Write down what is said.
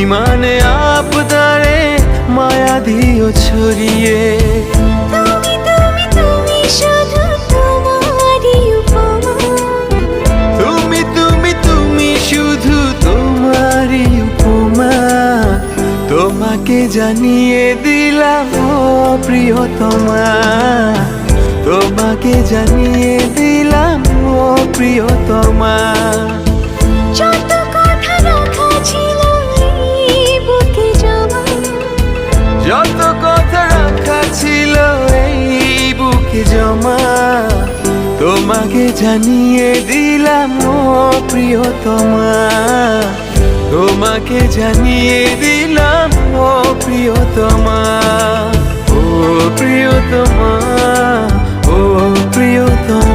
অভিমানে আবদারে মায়া দিও ছড়িয়ে। তুমি তুমি তুমি শুধু তোমারই উপমা, তুমি তুমি তুমি শুধু তোমারই উপমা। তোমাকে জানিয়ে দিলাম ও প্রিয়তমা, তোমাকে জানিয়ে দিলাম ও প্রিয়তমা। যত কথা রাখা ছিল এই বুকে জমা, যত কথা রাখা ছিল এই বুকে জমা, তোমাকে জানিয়ে দিলাম ও প্রিয়তমা, তোমাকে জানিয়ে দিলাম ও প্রিয়তমা। ও প্রিয়তমা, ও প্রিয়তমা।